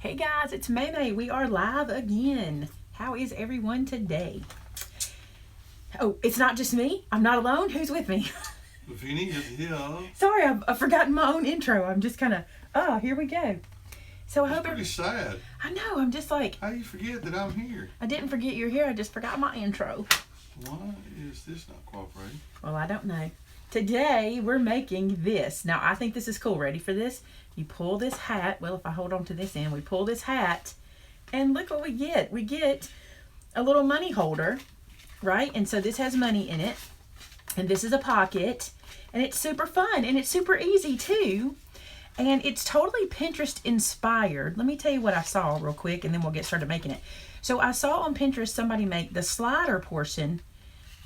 Hey guys, it's Maymay. We are live again. How is everyone today? Oh, it's not just me. I'm not alone. Who's with me? Vinny is here. Sorry, I've forgotten my own intro. I'm just kind of, here we go. So I It's hope pretty sad. I know, I'm just like, How you forget that I'm here? I didn't forget you're here. I just forgot my intro. Why is this not cooperating? Well, I don't know. Today, we're making this. Now, I think this is cool. Ready for this? You pull this hat. Well, if I hold on to this end, we pull this hat. And look what we get. We get a little money holder, right? And so this has money in it. And this is a pocket. And it's super fun. And it's super easy, too. And it's totally Pinterest inspired. Let me tell you what I saw real quick, and then we'll get started making it. So I saw on Pinterest somebody make the slider portion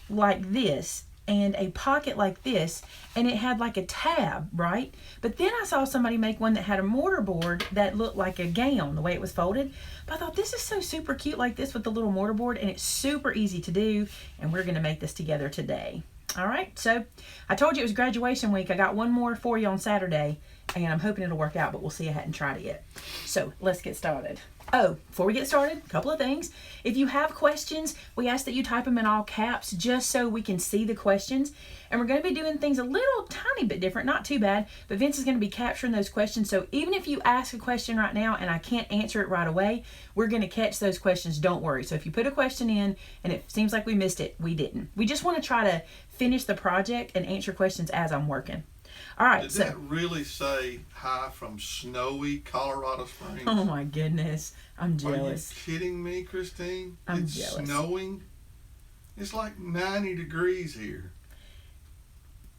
like this and a pocket like this, and it had like a tab, right? But then I saw somebody make one that had a mortarboard that looked like a gown, the way it was folded. But I thought, this is so super cute like this with the little mortarboard, and it's super easy to do, and we're gonna make this together today. All right, so I told you it was graduation week. I got one more for you on Saturday, and I'm hoping it'll work out, but we'll see. I hadn't tried it yet. So let's get started. Oh, before we get started, a couple of things. If you have questions, we ask that you type them in all caps just so we can see the questions. And we're going to be doing things a little tiny bit different, not too bad, but Vince is going to be capturing those questions. So even if you ask a question right now and I can't answer it right away, we're going to catch those questions. Don't worry. So if you put a question in and it seems like we missed it, we didn't. We just want to try to finish the project and answer questions as I'm working. All right. Did that really say hi from snowy Colorado Springs? Oh my goodness. I'm jealous. Are you kidding me, Christine? I'm it's jealous. Snowing? It's like 90 degrees here.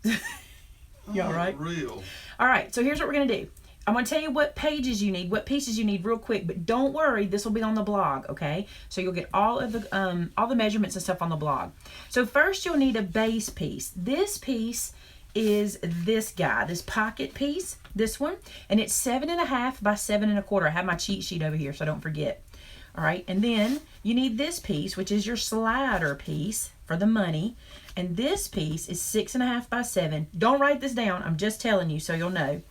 You all right? Real. All right, so here's what we're going to do. I'm going to tell you what pages you need, what pieces you need real quick, but don't worry, this will be on the blog, okay? So you'll get all the measurements and stuff on the blog. So first you'll need a base piece. This piece is this guy, this pocket piece, this one, and it's 7.5 by 7.25. I have my cheat sheet over here, so don't forget. All right, and then you need this piece, which is your slider piece for the money, and this piece is 6.5 by 7. Don't write this down. I'm just telling you so you'll know.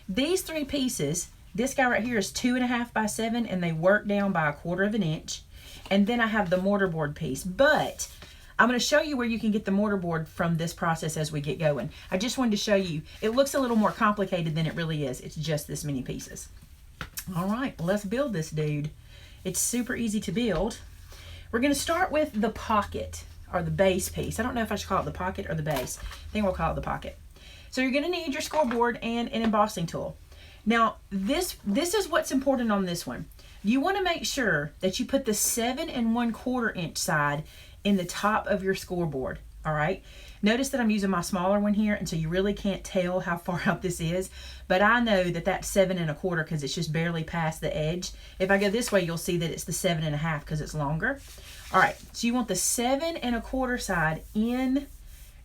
These three pieces, this guy right here is 2.5 by 7, and they work down by 1/4 inch. And then I have the mortarboard piece, but I'm going to show you where you can get the mortarboard from this process as we get going. I just wanted to show you. It looks a little more complicated than it really is. It's just this many pieces. All right, let's build this dude. It's super easy to build. We're going to start with the pocket, or the base piece. I don't know if I should call it the pocket or the base. I think we'll call it the pocket. So you're going to need your scoreboard and an embossing tool. Now, this is what's important on this one. You want to make sure that you put the 7 1/4 inch side in the top of your scoreboard, all right? Notice that I'm using my smaller one here, and so you really can't tell how far out this is, but I know that that's 7 1/4 because it's just barely past the edge. If I go this way, you'll see that it's the 7.5 because it's longer. All right, so you want the 7 1/4 side in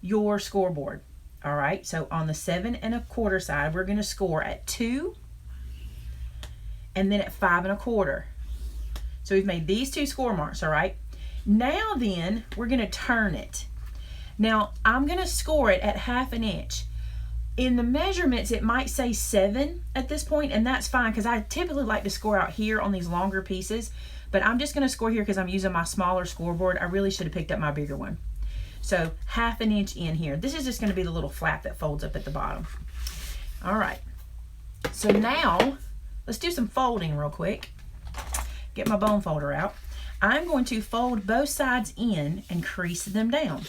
your scoreboard. All right, so on the 7 1/4 side, we're going to score at 2 and then at 5 1/4. So we've made these two score marks, all right? Now then, we're going to turn it. Now, I'm going to score it at 1/2 inch. In the measurements, it might say 7 at this point, and that's fine because I typically like to score out here on these longer pieces, but I'm just going to score here because I'm using my smaller scoreboard. I really should have picked up my bigger one. So 1/2 inch in here. This is just going to be the little flap that folds up at the bottom. All right. So now, let's do some folding real quick. Get my bone folder out. I'm going to fold both sides in and crease them down.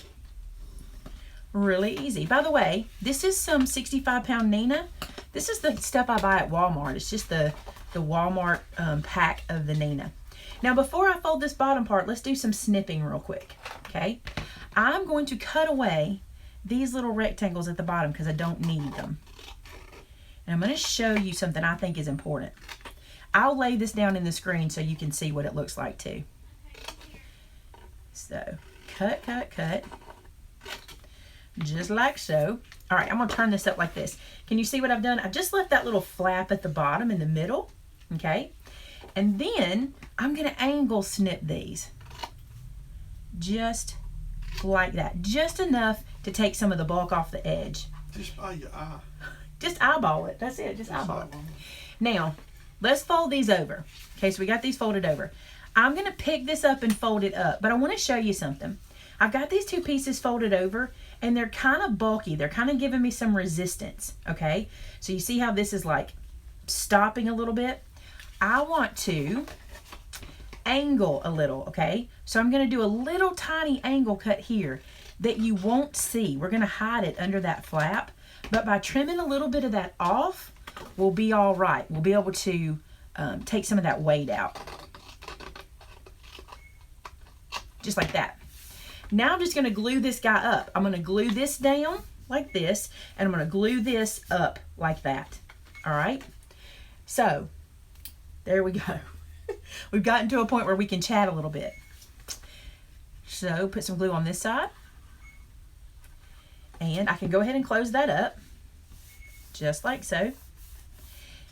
Really easy. By the way, this is some 65-pound Nina. This is the stuff I buy at Walmart. It's just the Walmart pack of the Nina. Now, before I fold this bottom part, let's do some snipping real quick, okay? I'm going to cut away these little rectangles at the bottom because I don't need them. And I'm going to show you something I think is important. I'll lay this down in the screen so you can see what it looks like too. So, cut, cut, cut. Just like so. All right, I'm going to turn this up like this. Can you see what I've done? I've just left that little flap at the bottom in the middle, okay? And then I'm going to angle snip these. Just like that. Just enough to take some of the bulk off the edge. Just by your eye. Just eyeball it. That's it. Just eyeball it. Now, let's fold these over. Okay, so we got these folded over. I'm going to pick this up and fold it up, but I want to show you something. I've got these two pieces folded over, and they're kind of bulky. They're kind of giving me some resistance, okay? So you see how this is like stopping a little bit? I want to angle a little, okay? So I'm going to do a little tiny angle cut here that you won't see. We're going to hide it under that flap, but by trimming a little bit of that off, we'll be all right. We'll be able to take some of that weight out. Just like that. Now I'm just going to glue this guy up. I'm going to glue this down like this, and I'm going to glue this up like that. All right? So, there we go. We've gotten to a point where we can chat a little bit. So, put some glue on this side. And I can go ahead and close that up. Just like so.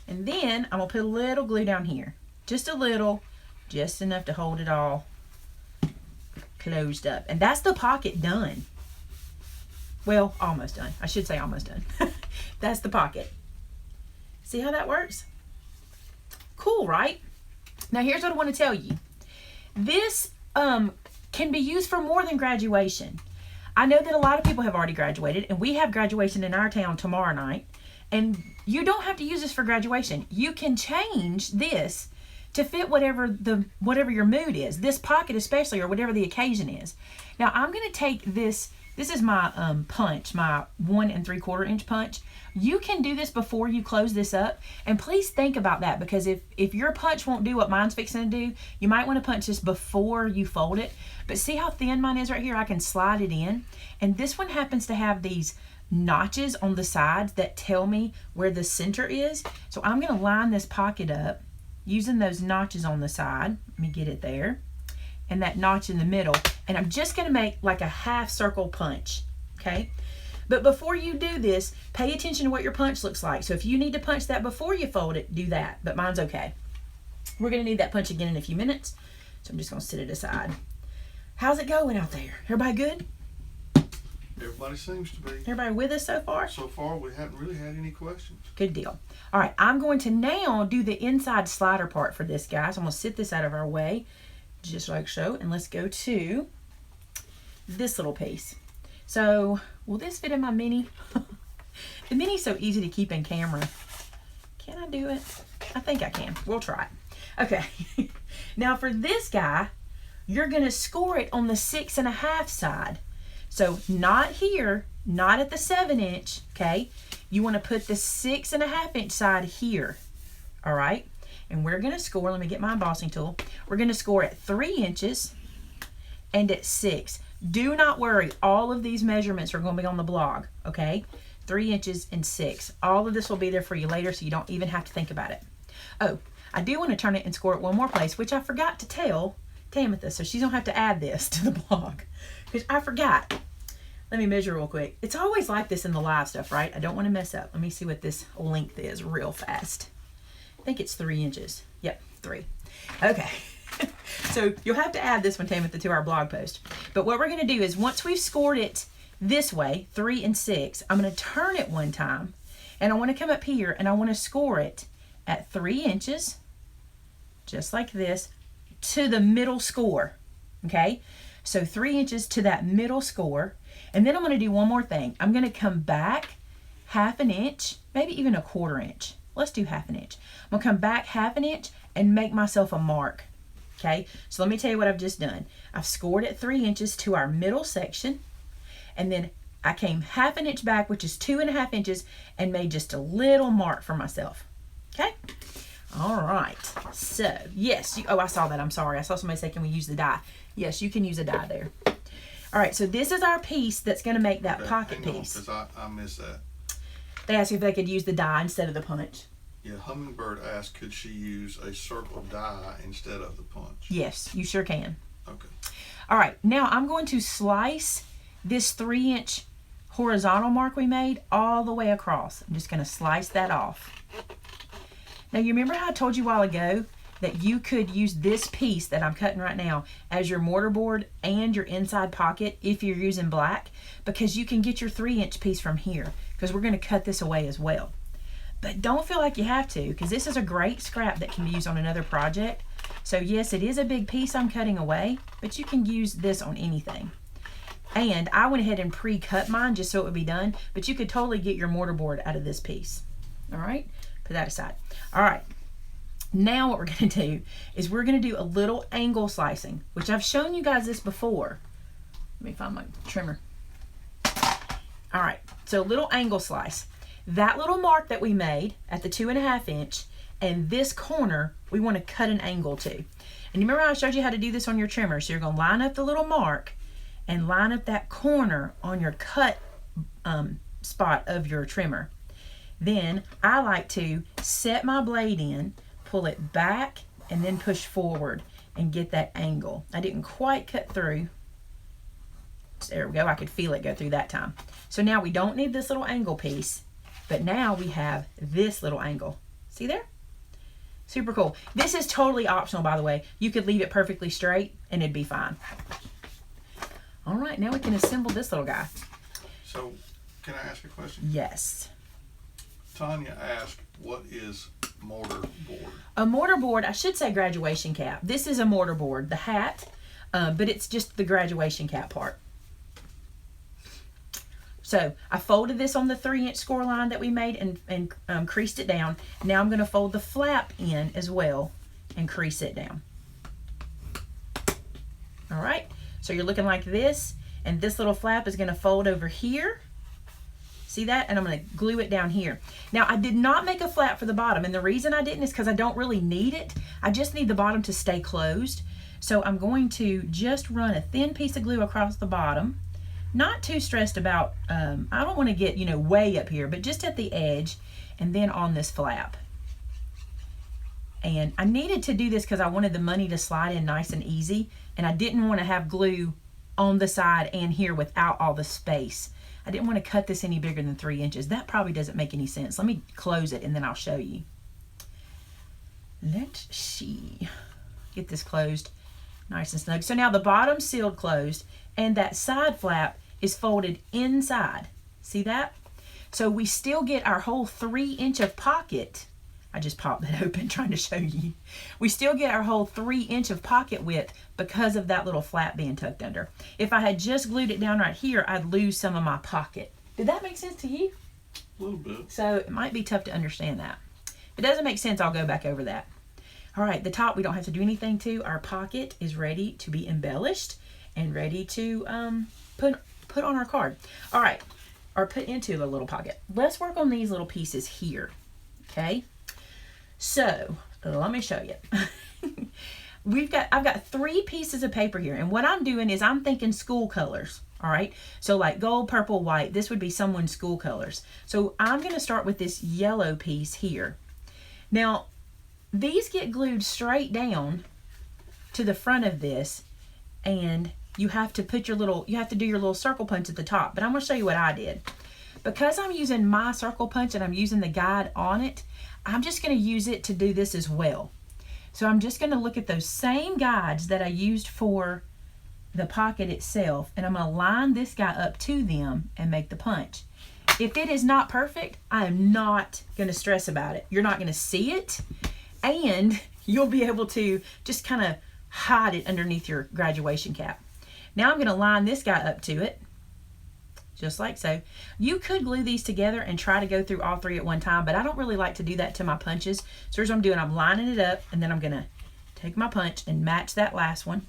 And then, I'm going to put a little glue down here. Just a little. Just enough to hold it all closed up. And that's the pocket done. Well, almost done. I should say almost done. That's the pocket. See how that works? Cool, right? Now here's what I want to tell you. This can be used for more than graduation. I know that a lot of people have already graduated, and we have graduation in our town tomorrow night. And you don't have to use this for graduation. You can change this to fit whatever your mood is. This pocket especially, or whatever the occasion is. Now I'm going to take this. This is my punch, my 1 3/4 inch punch. You can do this before you close this up, and please think about that, because if your punch won't do what mine's fixing to do, you might want to punch this before you fold it. But see how thin mine is right here? I can slide it in, and this one happens to have these notches on the sides that tell me where the center is. So I'm going to line this pocket up using those notches on the side. Let me get it there. And that notch in the middle. And I'm just going to make like a half circle punch. Okay? But before you do this, pay attention to what your punch looks like. So if you need to punch that before you fold it, do that. But mine's okay. We're going to need that punch again in a few minutes. So I'm just going to set it aside. How's it going out there? Everybody good? Everybody seems to be. Everybody with us so far? So far, we haven't really had any questions. Good deal. All right, I'm going to now do the inside slider part for this, guys. I'm going to sit this out of our way, just like so. And let's go to this little piece. So, will this fit in my mini? The mini's so easy to keep in camera. Can I do it? I think I can. We'll try it. Okay. Now for this guy, you're going to score it on the 6.5 side. So not here, not at the 7 inch, okay? You want to put the 6.5 inch side here, all right? And we're going to score, let me get my embossing tool. We're going to score at 3 inches and at 6. Do not worry, all of these measurements are going to be on the blog, okay? 3 inches and 6. All of this will be there for you later, so you don't even have to think about it. Oh, I do want to turn it and score it one more place, which I forgot to tell Tamitha, so she don't have to add this to the blog, because I forgot. Let me measure real quick. It's always like this in the live stuff, right? I don't want to mess up. Let me see what this length is real fast. I think it's 3 inches. Yep, 3. Okay. So you'll have to add this one, Tamitha, to our blog post. But what we're going to do is once we've scored it this way, 3 and 6, I'm going to turn it one time. And I want to come up here and I want to score it at 3 inches, just like this, to the middle score. Okay? So 3 inches to that middle score. And then I'm going to do one more thing. I'm going to come back 1/2 inch, maybe even 1/4 inch. Let's do 1/2 inch. I'm going to come back 1/2 inch and make myself a mark. Okay, so let me tell you what I've just done. I've scored at 3 inches to our middle section. And then I came 1/2 inch back, which is 2.5 inches, and made just a little mark for myself. Okay? All right. So, yes. Oh, I saw that. I'm sorry. I saw somebody say, can we use the die? Yes, you can use a die there. All right, so this is our piece that's going to make that pocket piece. Because I missed that. They asked if they could use the die instead of the punch. Yeah, Hummingbird asked, could she use a circle die instead of the punch? Yes, you sure can. Okay. All right, now I'm going to slice this 3 inch horizontal mark we made all the way across. I'm just going to slice that off. Now, you remember how I told you a while ago that you could use this piece that I'm cutting right now as your mortar board and your inside pocket if you're using black, because you can get your 3 inch piece from here, because we're going to cut this away as well. But don't feel like you have to, because this is a great scrap that can be used on another project. So yes, it is a big piece I'm cutting away, but you can use this on anything. And I went ahead and pre-cut mine just so it would be done, but you could totally get your mortar board out of this piece. All right, put that aside. All right, now what we're gonna do is we're gonna do a little angle slicing, which I've shown you guys this before. Let me find my trimmer. All right, so a little angle slice. That little mark that we made at the 2.5 inch and this corner, we want to cut an angle to. And you remember how I showed you how to do this on your trimmer? So you're going to line up the little mark and line up that corner on your cut spot of your trimmer. Then I like to set my blade in, pull it back, and then push forward and get that angle. I didn't quite cut through. There we go, I could feel it go through that time. So now we don't need this little angle piece, but now we have this little angle. See there? Super cool. This is totally optional, by the way. You could leave it perfectly straight and it'd be fine. All right, now we can assemble this little guy. So, can I ask a question? Yes. Tanya asked, what is mortar board? A mortar board, I should say graduation cap. This is a mortar board, the hat, but it's just the graduation cap part. So I folded this on the 3-inch score line that we made and creased it down. Now I'm going to fold the flap in as well and crease it down. All right, so you're looking like this, and this little flap is going to fold over here. See that? And I'm going to glue it down here. Now I did not make a flap for the bottom, and the reason I didn't is because I don't really need it. I just need the bottom to stay closed. So I'm going to just run a thin piece of glue across the bottom. Not too stressed about, I don't want to get, way up here, but just at the edge and then on this flap. And I needed to do this because I wanted the money to slide in nice and easy, and I didn't want to have glue on the side and here without all the space. I didn't want to cut this any bigger than 3 inches. That probably doesn't make any sense. Let me close it and then I'll show you. Let's see. Get this closed nice and snug. So now the bottom's sealed closed, and that side flap is folded inside. See that? So we still get our whole 3 inch of pocket. I just popped that open trying to show you. We still get our whole 3 inch of pocket width because of that little flap being tucked under. If I had just glued it down right here, I'd lose some of my pocket. Did that make sense to you? A little bit. So it might be tough to understand that. If it doesn't make sense, I'll go back over that. All right, the top we don't have to do anything to. Our pocket is ready to be embellished and ready to put on our card. All right, or put into the little pocket. Let's work on these little pieces here, okay? So let me show you. I've got 3 pieces of paper here, and what I'm doing is I'm thinking school colors. All right, so like gold, purple, white. This would be someone's school colors. So I'm going to start with this yellow piece here. Now, these get glued straight down to the front of this, and you have to put your little, you have to do your little circle punch at the top. But I'm going to show you what I did. Because I'm using my circle punch and I'm using the guide on it, I'm just going to use it to do this as well. So I'm just going to look at those same guides that I used for the pocket itself, and I'm going to line this guy up to them and make the punch. If it is not perfect, I am not going to stress about it. You're not going to see it, and you'll be able to just kind of hide it underneath your graduation cap. Now I'm going to line this guy up to it, just like so. You could glue these together and try to go through all 3 at one time, but I don't really like to do that to my punches. So here's what I'm doing. I'm lining it up, and then I'm going to take my punch and match that last one.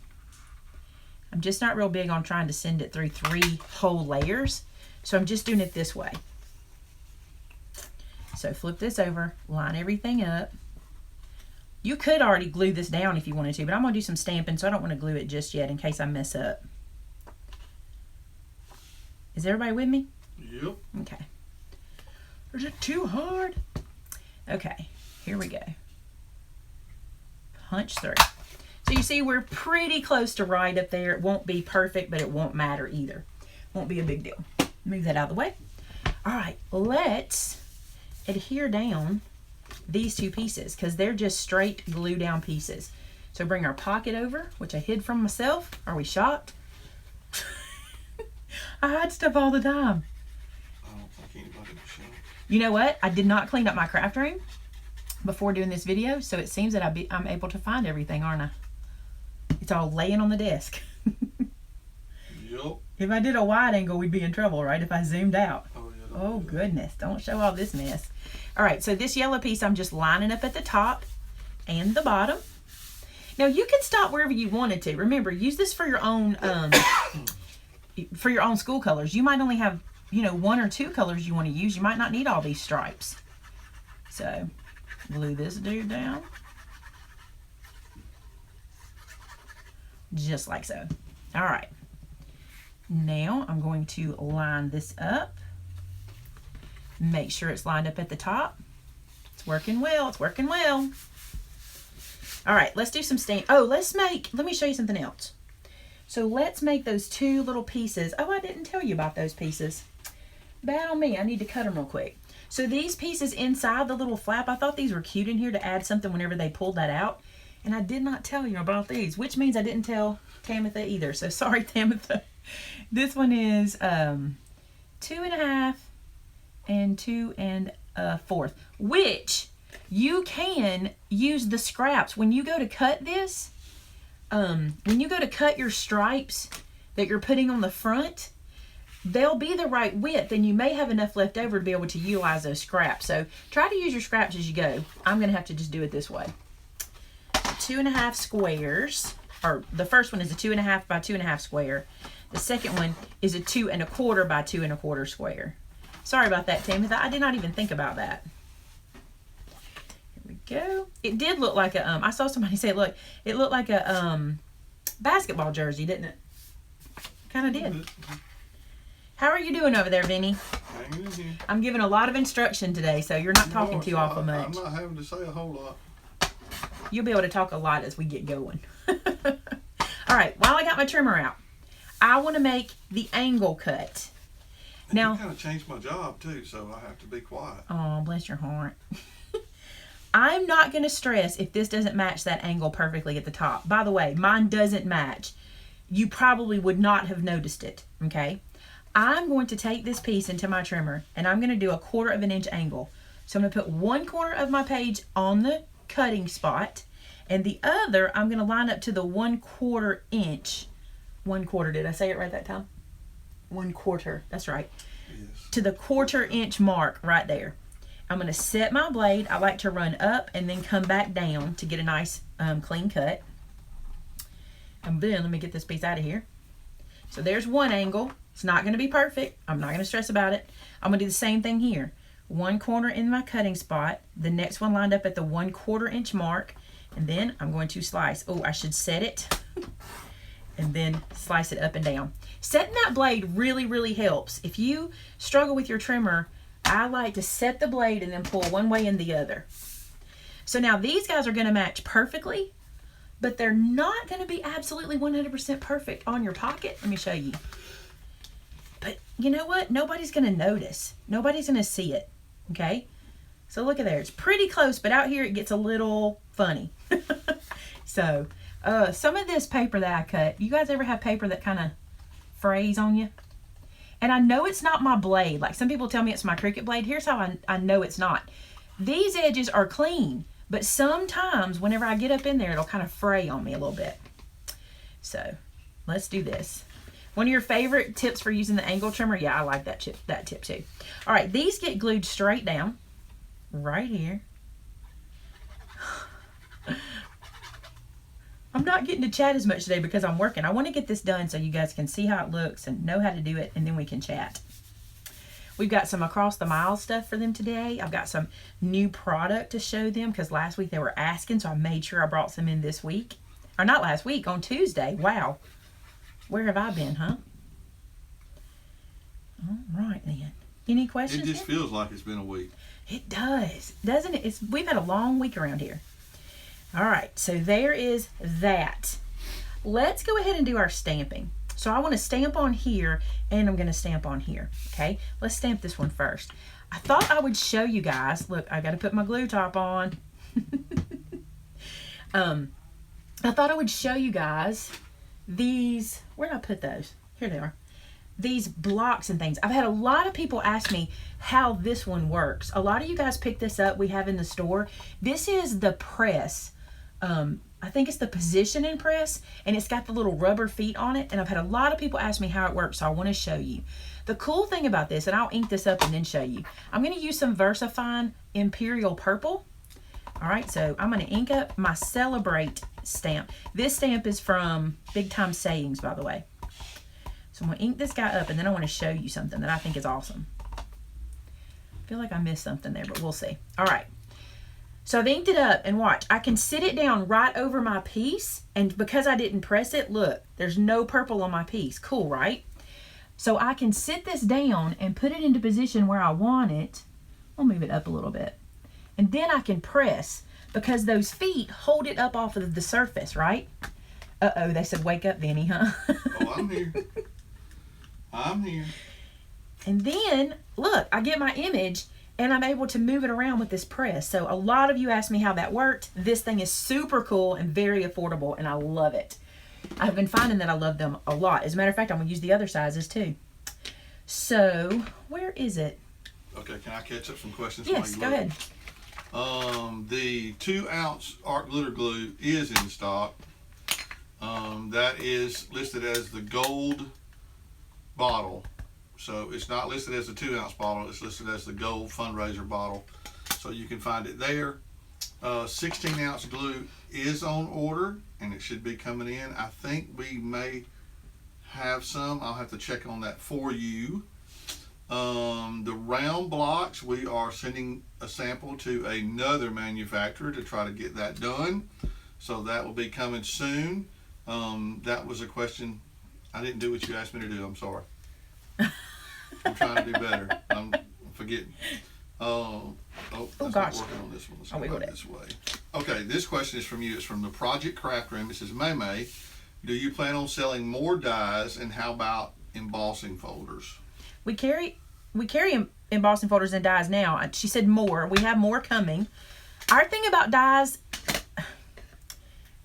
I'm just not real big on trying to send it through 3 whole layers, so I'm just doing it this way. So flip this over, line everything up. You could already glue this down if you wanted to, but I'm going to do some stamping, so I don't want to glue it just yet in case I mess up. Is everybody with me? Yep. Okay. Is it too hard? Okay, here we go. Punch through. So you see we're pretty close to right up there. It won't be perfect, but it won't matter either. Won't be a big deal. Move that out of the way. All right, let's adhere down these 2 pieces because they're just straight glue down pieces. So bring our pocket over, which I hid from myself. Are we shocked? I hide stuff all the time. I don't think anybody was shocked. You know what? I did not clean up my craft room before doing this video, so it seems that I'm able to find everything, aren't I? It's all laying on the desk. Yup. If I did a wide angle, we'd be in trouble, right? If I zoomed out. Oh, yeah, Oh, goodness. Don't show all this mess. All right, so this yellow piece I'm just lining up at the top and the bottom. Now, you can stop wherever you wanted to. Remember, use this for your own school colors. You might only have, you know, 1 or 2 colors you want to use. You might not need all these stripes. So, glue this dude down. Just like so. All right. Now, I'm going to line this up. Make sure it's lined up at the top. It's working well. It's working well. All right, let's do some stamp. Oh, let me show you something else. So let's make those 2 little pieces. Oh, I didn't tell you about those pieces. Bad on me. I need to cut them real quick. So these pieces inside the little flap, I thought these were cute in here to add something whenever they pulled that out. And I did not tell you about these, which means I didn't tell Tamitha either. So sorry, Tamitha. This one is 2 1/2 and 2 1/4, which you can use the scraps when you go to cut this. When you go to cut your stripes that you're putting on the front, they'll be the right width, and you may have enough left over to be able to utilize those scraps. So try to use your scraps as you go. I'm gonna have to just do it this way. 2 1/2 squares, or the first one is a 2 1/2 by 2 1/2 square. The second one is a 2 1/4 by 2 1/4 square. Sorry about that, Tamitha. I did not even think about that. Here we go. It did look like a, I saw somebody say, look, it looked like a basketball jersey, didn't it? Kind of did. How are you doing over there, Vinny? Hanging in here. I'm giving a lot of instruction today, so you're not talking too awful much. I'm not having to say a whole lot. You'll be able to talk a lot as we get going. All right, while I got my trimmer out, I want to make the angle cut. And Now, you kind of changed my job too, so I have to be quiet. oh, bless your heart. I'm not going to stress if this doesn't match that angle perfectly at the top. By the way, mine doesn't match. You probably would not have noticed it, okay? I'm going to take this piece into my trimmer, and I'm going to do a 1/4 inch angle. So I'm going to put 1/4 of my page on the cutting spot, and the other I'm going to line up to the 1/4 inch. 1/4, did I say it right that time? 1/4, that's right. Yes. To the 1/4 inch mark right there. I'm going to set my blade. I like to run up and then come back down to get a nice clean cut. And then let me get this piece out of here. So there's one angle. It's not going to be perfect. I'm not going to stress about it. I'm going to do the same thing here. 1/4 in my cutting spot. The next one lined up at the 1/4 inch mark. And then I'm going to slice. Oh, I should set it. And then slice it up and down. Setting that blade really, really helps. If you struggle with your trimmer, I like to set the blade and then pull one way and the other. So now these guys are going to match perfectly, but they're not going to be absolutely 100% perfect on your pocket. Let me show you. But you know what? Nobody's going to notice. Nobody's going to see it. Okay? So look at there. It's pretty close, but out here it gets a little funny. So some of this paper that I cut, you guys ever have paper that kind of frays on you? And I know it's not my blade. Like some people tell me it's my Cricut blade. Here's how I know it's not. These edges are clean, but sometimes whenever I get up in there, it'll kind of fray on me a little bit. So let's do this. One of your favorite tips for using the angle trimmer? Yeah, I like that tip too. All right, these get glued straight down right here. I'm not getting to chat as much today because I'm working. I want to get this done so you guys can see how it looks and know how to do it, and then we can chat. We've got some across the mile stuff for them today. I've got some new product to show them because last week they were asking, so I made sure I brought some in this week. Or not last week, on Tuesday. Wow. Where have I been, huh? All right, then. Any questions? It just feels like it's been a week. It does, doesn't it? We've had a long week around here. All right, so there is that. Let's go ahead and do our stamping. So I want to stamp on here, and I'm going to stamp on here, okay? Let's stamp this one first. I thought I would show you guys. Look, I got to put my glue top on. I thought I would show you guys these. Where did I put those? Here they are. these blocks and things. I've had a lot of people ask me how this one works. A lot of you guys pick this up. We have in the store. This is the press. I think it's the positioning press, and it's got the little rubber feet on it. And I've had a lot of people ask me how it works, so I want to show you. The cool thing about this, and I'll ink this up and then show you. I'm going to use some VersaFine Imperial Purple. All right, so I'm going to ink up my Celebrate stamp. This stamp is from Big Time Sayings, by the way. So I'm going to ink this guy up, and then I want to show you something that I think is awesome. I feel like I missed something there, but we'll see. All right. So I've inked it up, and watch. I can sit it down right over my piece, and because I didn't press it, look, there's no purple on my piece. Cool, right? So I can sit this down and put it into position where I want it. I'll move it up a little bit. And then I can press, because those feet hold it up off of the surface, right? Uh-oh, they said wake up, Vinny, huh? Oh, I'm here. I'm here. And then, look, I get my image, and I'm able to move it around with this press. So a lot of you asked me how that worked. This thing is super cool and very affordable, and I love it. I've been finding that I love them a lot. As a matter of fact, I'm going to use the other sizes too. So, where is it? Okay, can I catch up some questions? Yes, go ahead. The 2-ounce art glitter glue is in stock. That is listed as the gold bottle. So it's not listed as a 2-ounce bottle. It's listed as the gold fundraiser bottle. So you can find it there. 16-ounce glue is on order, and it should be coming in. I think we may have some. I'll have to check on that for you. The round blocks, we are sending a sample to another manufacturer to try to get that done. So that will be coming soon. That was a question. I didn't do what you asked me to do. I'm sorry. I'm trying to do better. I'm forgetting. That's gosh. not working on this one. Let's Oh, go we back got it. this way. Okay, this question is from you. It's from the Project Craft Room. It says, Maymay, do you plan on selling more dies, and how about embossing folders? We carry embossing folders and dies now. She said more. We have more coming. Our thing about dies,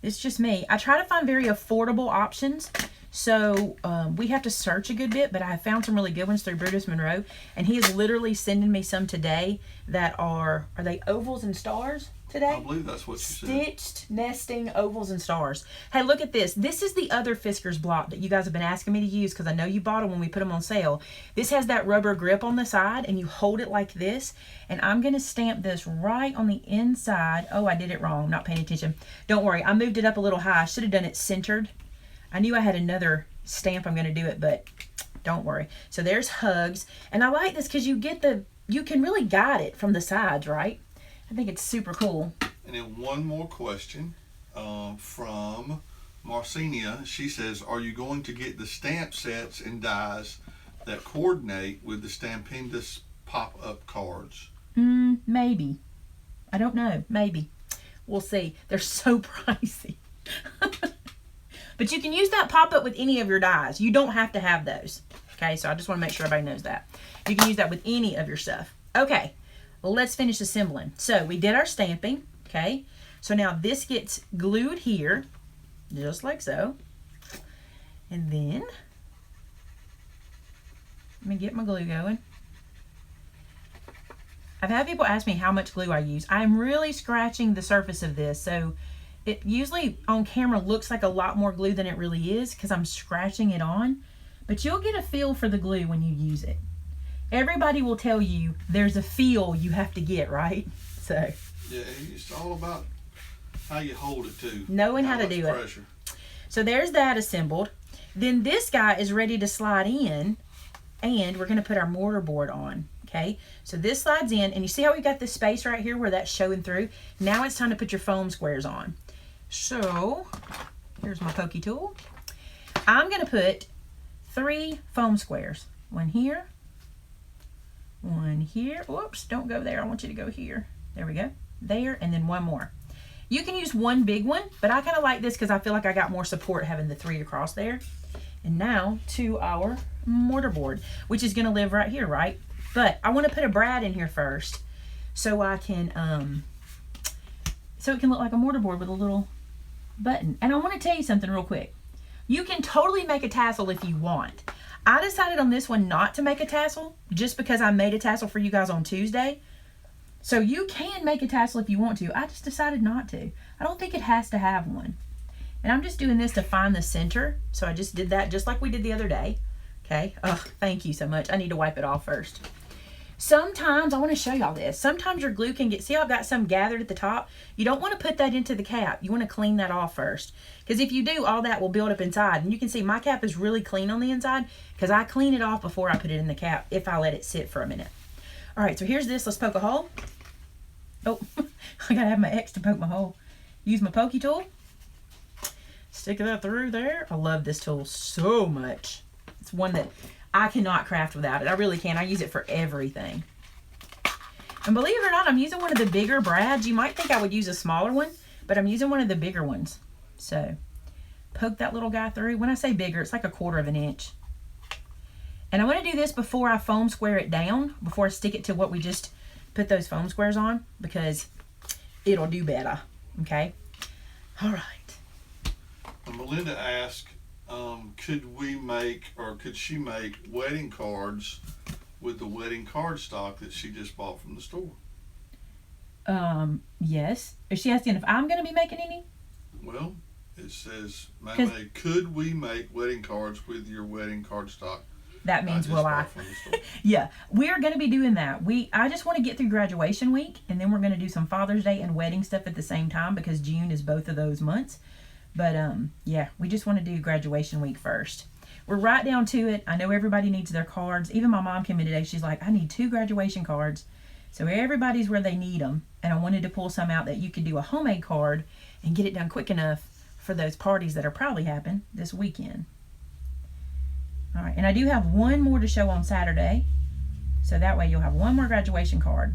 it's just me. I try to find very affordable options. So we have to search a good bit, but I have found some really good ones through Brutus Monroe, and he is literally sending me some today that are they ovals and stars today? I believe that's what you said. Stitched nesting ovals and stars. Hey, look at this. This is the other Fiskars block that you guys have been asking me to use, because I know you bought them when we put them on sale. This has that rubber grip on the side, and you hold it like this, and I'm going to stamp this right on the inside. Oh, I did it wrong. Not paying attention. Don't worry. I moved it up a little high. I should have done it centered. I knew I had another stamp I'm going to do it, but don't worry. So there's hugs. And I like this because you can really guide it from the sides, right? I think it's super cool. And then one more question from Marcinia. She says, are you going to get the stamp sets and dies that coordinate with the Stampendous pop-up cards? Maybe. I don't know. Maybe. We'll see. They're so pricey. But you can use that pop-up with any of your dies. You don't have to have those. Okay, so I just want to make sure everybody knows that. You can use that with any of your stuff. Okay, well, let's finish assembling. So we did our stamping, okay? So now this gets glued here, just like so. And then, let me get my glue going. I've had people ask me how much glue I use. I'm really scratching the surface of this, so it usually on camera looks like a lot more glue than it really is because I'm scratching it on, but you'll get a feel for the glue when you use it. Everybody will tell you there's a feel you have to get, right? So yeah, it's all about how you hold it too. Knowing how to do it. So there's that assembled. Then this guy is ready to slide in, and we're going to put our mortar board on. Okay, so this slides in, and you see how we got this space right here where that's showing through? Now it's time to put your foam squares on. So here's my pokey tool. I'm going to put 3 foam squares. One here, one here. Whoops, don't go there. I want you to go here. There we go. There, and then one more. You can use one big one, but I kind of like this because I feel like I got more support having the 3 across there. And now to our mortar board, which is going to live right here, right? But I want to put a brad in here first so I can, so it can look like a mortar board with a little button. And I want to tell you something real quick. You can totally make a tassel if you want. I decided on this one not to make a tassel just because I made a tassel for you guys on Tuesday. So you can make a tassel if you want to. I just decided not to. I don't think it has to have one. And I'm just doing this to find the center. So I just did that just like we did the other day. Okay. Oh, thank you so much. I need to wipe it off first. Sometimes, I want to show y'all this. Sometimes your glue can get, see how I've got some gathered at the top? You don't want to put that into the cap. You want to clean that off first. Because if you do, all that will build up inside. And you can see my cap is really clean on the inside because I clean it off before I put it in the cap if I let it sit for a minute. All right, so here's this. Let's poke a hole. Oh, I got to have my X to poke my hole. Use my pokey tool. Stick that through there. I love this tool so much. It's one that I cannot craft without it. I really can. I use it for everything. And believe it or not, I'm using one of the bigger brads. You might think I would use a smaller one, but I'm using one of the bigger ones. So, poke that little guy through. When I say bigger, it's like 1/4 of an inch. And I want to do this before I foam square it down, before I stick it to what we just put those foam squares on, because it'll do better. Okay? All right. Melinda asked, could we make, or could she make wedding cards with the wedding cardstock that she just bought from the store? Yes. Is she asking if I'm going to be making any? Well, it says, Maymay, could we make wedding cards with your wedding cardstock? That means will I? From the store? Yeah, we are going to be doing that. I just want to get through graduation week, and then we're going to do some Father's Day and wedding stuff at the same time because June is both of those months. But yeah, we just want to do graduation week first. We're right down to it. I know everybody needs their cards. Even my mom came in today. She's like, I need 2 graduation cards. So everybody's where they need them. And I wanted to pull some out that you could do a homemade card and get it done quick enough for those parties that are probably happening this weekend. All right, and I do have one more to show on Saturday. So that way you'll have one more graduation card,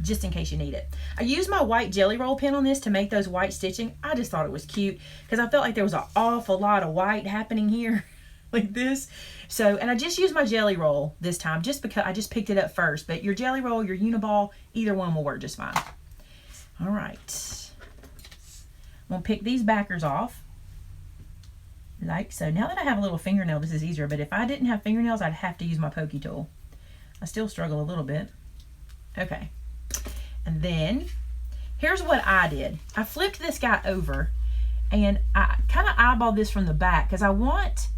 just in case you need it. I used my white jelly roll pen on this to make those white stitching. I just thought it was cute because I felt like there was an awful lot of white happening here like this. So, and I just used my jelly roll this time just because I just picked it up first. But your jelly roll, your Uniball, either one will work just fine. All right. I'm going to pick these backers off. Like so. Now that I have a little fingernail, this is easier. But if I didn't have fingernails, I'd have to use my pokey tool. I still struggle a little bit. Okay. And then, here's what I did. I flipped this guy over, and I kind of eyeballed this from the back because I want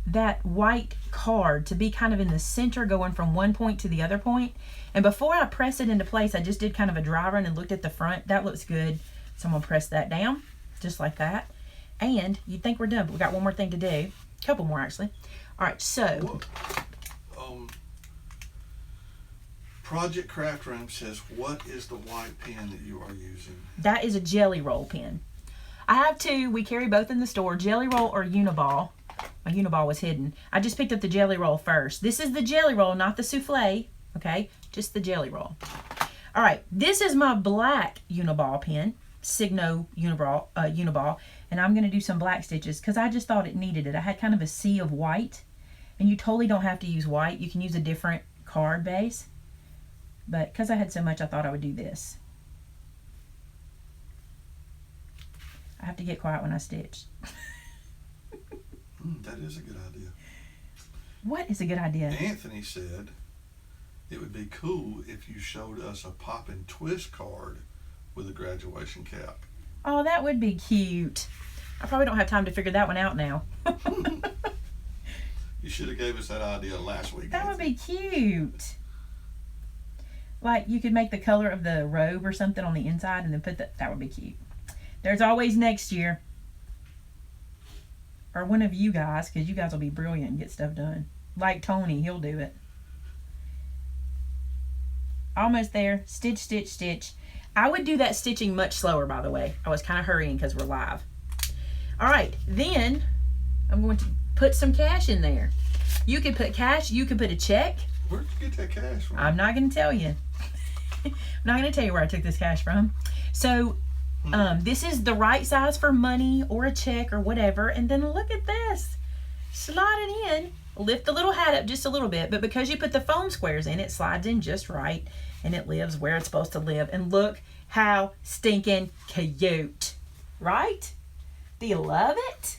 that white card to be kind of in the center going from one point to the other point. And before I press it into place, I just did kind of a dry run and looked at the front. That looks good. So I'm going to press that down, just like that. And you'd think we're done, but we got one more thing to do. A couple more, actually. All right, so... Project Craft Room says, what is the white pen that you are using? That is a jelly roll pen. I have 2. We carry both in the store, jelly roll or Uniball. My Uniball was hidden. I just picked up the jelly roll first. This is the jelly roll, not the souffle. Okay, just the jelly roll. All right, this is my black Uniball pen, Signo Uniball, and I'm going to do some black stitches because I just thought it needed it. I had kind of a sea of white, and you totally don't have to use white. You can use a different card base. But because I had so much, I thought I would do this. I have to get quiet when I stitch. That is a good idea. What is a good idea? Anthony said it would be cool if you showed us a pop and twist card with a graduation cap. Oh, that would be cute. I probably don't have time to figure that one out now. You should have gave us that idea last week. That would be cute. Like you could make the color of the robe or something on the inside and then put that would be cute. There's always next year. Or one of you guys, because you guys will be brilliant and get stuff done. Like Tony, he'll do it. Almost there. Stitch, stitch, stitch. I would do that stitching much slower, by the way. I was kind of hurrying because we're live. All right, then I'm going to put some cash in there. You could put cash. You could put a check. Where'd you get that cash from? I'm not going to tell you. I'm not going to tell you where I took this cash from. So this is the right size for money or a check or whatever. And then look at this. Slide it in. Lift the little hat up just a little bit. But because you put the foam squares in, it slides in just right. And it lives where it's supposed to live. And look how stinking cute. Right? Do you love it?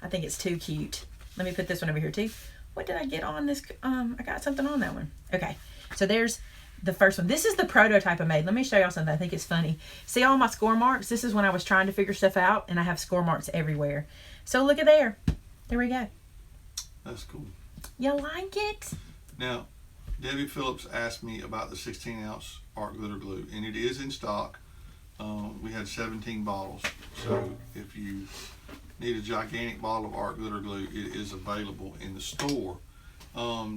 I think it's too cute. Let me put this one over here too. What did I get on this? I got something on that one. Okay, so there's the first one. This is the prototype I made. Let me show y'all something. I think it's funny. See all my score marks? This is when I was trying to figure stuff out, and I have score marks everywhere. So look at there. There we go. That's cool. You like it? Now, Debbie Phillips asked me about the 16-ounce art glitter glue, and it is in stock. We had 17 bottles, so if you need a gigantic bottle of art glitter glue, it is available in the store.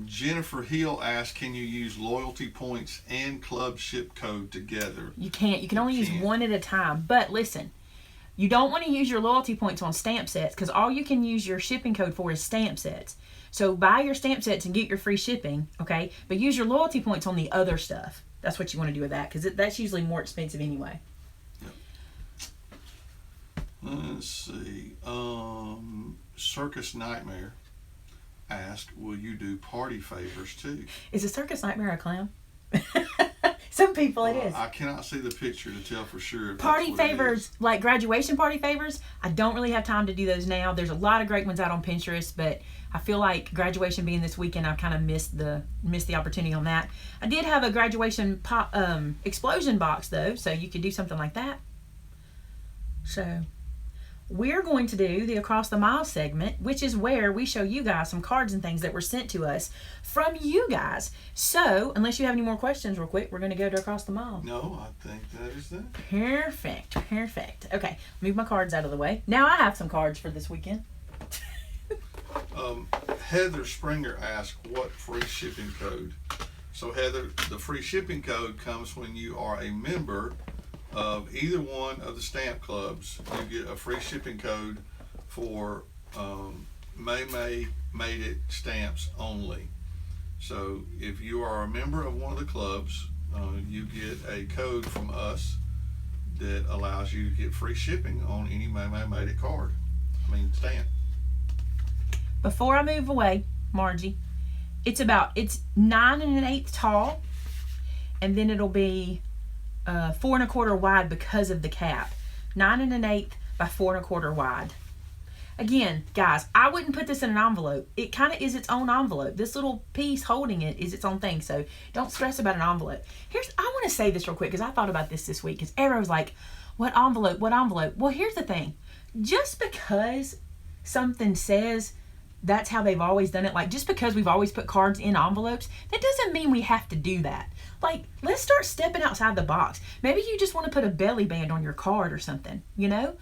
Jennifer Hill asked, can you use loyalty points and club ship code together? You can't. You can only use one at a time. But listen, you don't want to use your loyalty points on stamp sets because all you can use your shipping code for is stamp sets. So buy your stamp sets and get your free shipping, okay? But use your loyalty points on the other stuff. That's what you want to do with that because that's usually more expensive anyway. Let's see. Circus Nightmare asked, will you do party favors too? Is a Circus Nightmare a clown? Some people it is. I cannot see the picture to tell for sure. Party favors, like graduation party favors, I don't really have time to do those now. There's a lot of great ones out on Pinterest, but I feel like graduation being this weekend, I've kind of missed the opportunity on that. I did have a graduation explosion box though, so you could do something like that. So we're going to do the Across the Mile segment, which is where we show you guys some cards and things that were sent to us from you guys. So, unless you have any more questions real quick, we're going to go to Across the Mile. No, I think that is that. Perfect. Perfect. Okay, move my cards out of the way. Now I have some cards for this weekend. Heather Springer asked, what free shipping code? So, Heather, the free shipping code comes when you are a member of either one of the stamp clubs. You get a free shipping code for Maymay Made It stamps only. So if you are a member of one of the clubs, you get a code from us that allows you to get free shipping on any Maymay Made It card. Stamp. Before I move away, Margie, it's 9 1/8 tall, and then it'll be 4 1/4 wide because of the cap. 9 1/8 by 4 1/4 wide. Again, guys, I wouldn't put this in an envelope. It kind of is its own envelope. This little piece holding it is its own thing, so don't stress about an envelope. I want to say this real quick because I thought about this week because Arrow's like, what envelope, what envelope? Well, here's the thing. Just because something says that's how they've always done it, like just because we've always put cards in envelopes, that doesn't mean we have to do that. Like, let's start stepping outside the box. Maybe you just want to put a belly band on your card or something, you know?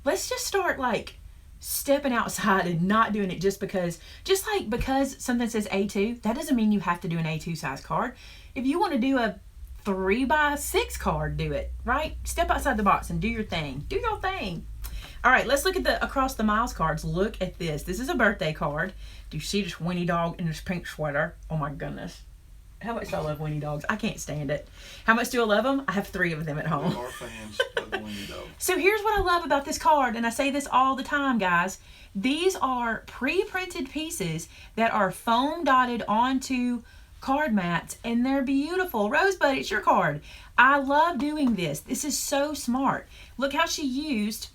Let's just start like stepping outside and not doing it just because something says A2, that doesn't mean you have to do an A2 size card. If you want to do a 3x6 card, do it, right? Step outside the box and do your thing. Do your thing. All right, let's look at the Across the Miles cards. Look at this. This is a birthday card. Do you see this Winnie dog in this pink sweater? Oh my goodness. How much do I love Winnie dogs? I can't stand it. How much do I love them? I have 3 of them at home. We are fans of the Winnie dog. So here's what I love about this card, and I say this all the time, guys. These are pre-printed pieces that are foam dotted onto card mats, and they're beautiful. Rosebud, it's your card. I love doing this. This is so smart. Look how she used